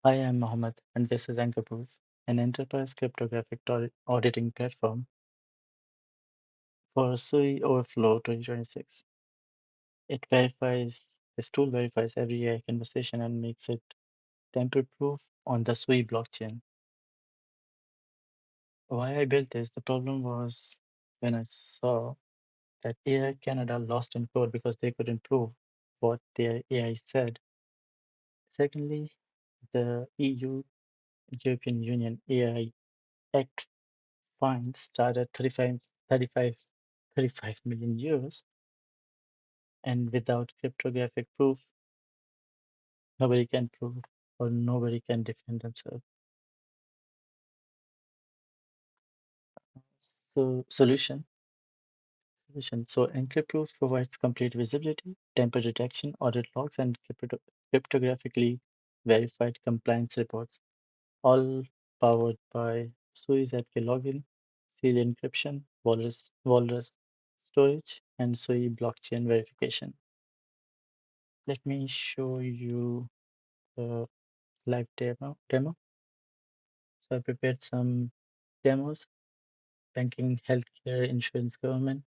Hi, I'm Mohammed, and this is AnchorProof, an enterprise cryptographic auditing platform for Sui Overflow 2026. This tool verifies every AI conversation and makes it tamper-proof on the Sui blockchain. Why I built this, the problem was when I saw that AI Canada lost in code because they couldn't prove what their AI said. Secondly, the European Union AI Act fines start at 35 million euros, and without cryptographic proof, nobody can prove or nobody can defend themselves. So solution. So AnchorProof provides complete visibility, tamper detection, audit logs, and cryptographically verified compliance reports, all powered by Sui zkLogin, seal encryption, Walrus storage, and Sui blockchain verification. Let me show you the live demo. So I prepared some demos: banking, healthcare, insurance, government.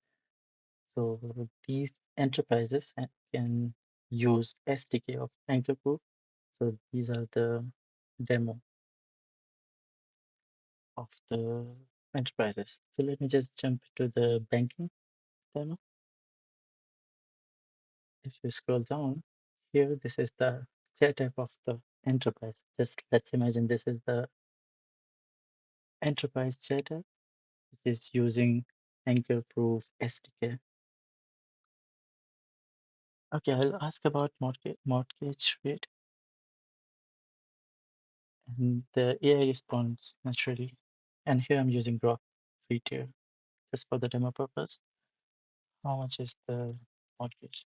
So these enterprises can use SDK of AnchorProof. So these are the demo of the enterprises. So let me just jump to the banking demo. If you scroll down here, this is the chat app of the enterprise. Just let's imagine this is the enterprise chat app, which is using AnchorProof SDK. Okay, I'll ask about mortgage rate, and the AI responds naturally. And here I'm using Grok free tier just for the demo purpose. How much is the mortgage?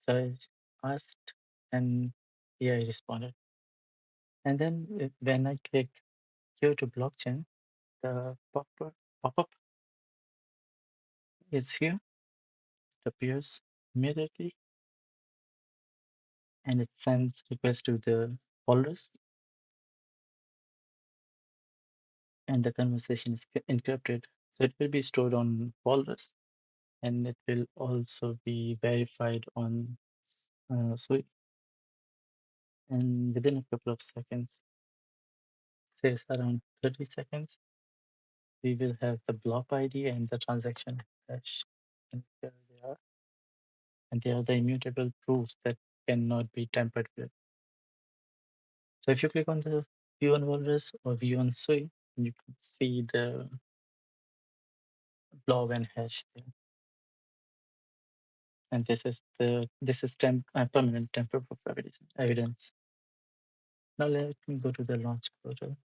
Sorry. So I asked, and AI responded. And then when I click here to blockchain, the pop-up is here. It appears immediately, and it sends request to the Walrus, and the conversation is encrypted. So it will be stored on Walrus, and it will also be verified on Sui. And within a couple of seconds, says around 30 seconds, we will have the block ID and the transaction hash. And here they are. And they are the immutable proofs that cannot be tampered with. So if you click on the view on Walrus or view on Sui, you can see the blob and hash there. And this is permanent tamper-proof evidence. Now let me go to the launch portal.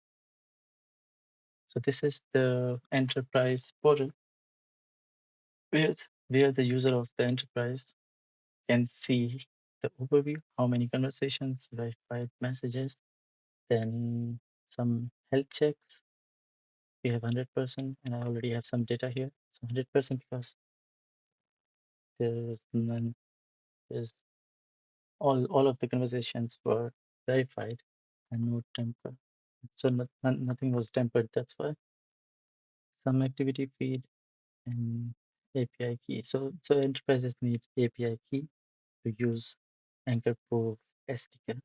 So this is the enterprise portal where the user of the enterprise can see the overview, how many conversations, verified messages, then some health checks. We have 100%, and I already have some data here. So 100% because there's none, there's all of the conversations were verified and no temper. So nothing was tempered, that's why. Some activity feed and API key. So enterprises need API key to use AnchorProof SDK.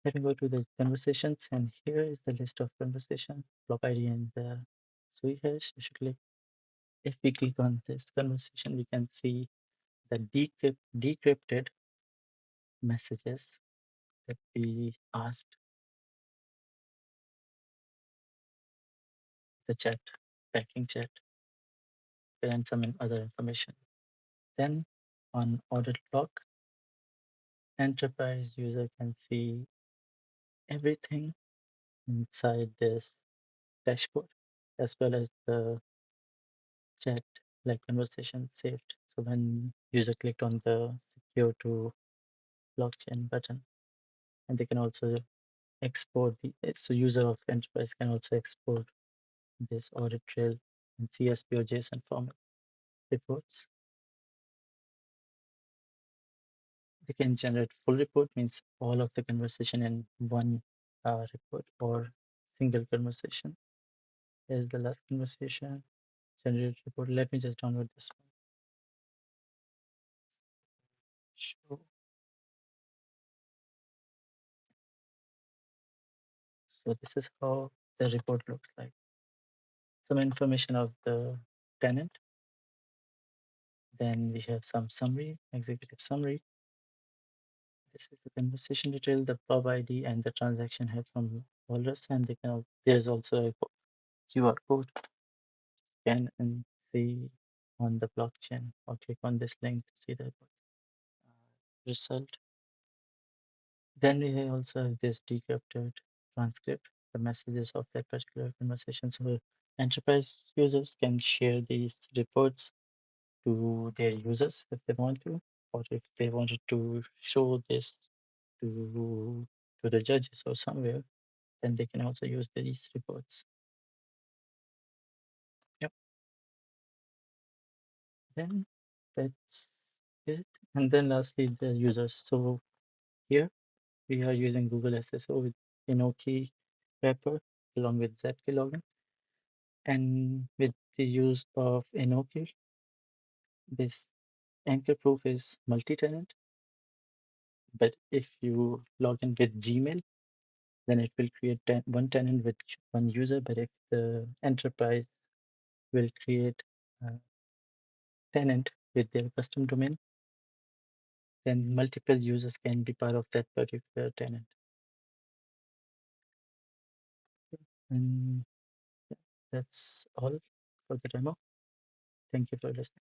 Let me go to the conversations, and here is the list of conversation, block ID and the Sui hash. If we click on this conversation, we can see the decrypted messages that we asked the chat, backing chat, and some other information. Then on audit log, enterprise user can see everything inside this dashboard, as well as the chat, like conversation saved. So when user clicked on the secure to blockchain button, and they can also export so user of enterprise can also export this audit trail in CSV or JSON format reports. They can generate full report, means all of the conversation in one report, or single conversation. Here's the last conversation. Generate report. Let me just download this one. Show. So this is how the report looks like. Some information of the tenant. Then we have some summary, executive summary. This is the conversation detail, the pub ID, and the transaction head from Walrus. And there's also a QR code. Scan and see on the blockchain, or click on this link to see the result. Then we also have this decrypted transcript, the messages of that particular conversation. So enterprise users can share these reports to their users if they want to, or if they wanted to show this to the judges or somewhere, then they can also use these reports. Yep. Then that's it. And then lastly, the users. So here we are using Google SSO with Enoki wrapper along with zkLogin. And with the use of Enoki, this AnchorProof is multi-tenant. But if you log in with Gmail, then it will create one tenant with one user. But if the enterprise will create a tenant with their custom domain, then multiple users can be part of that particular tenant. And yeah, that's all for the demo. Thank you for listening.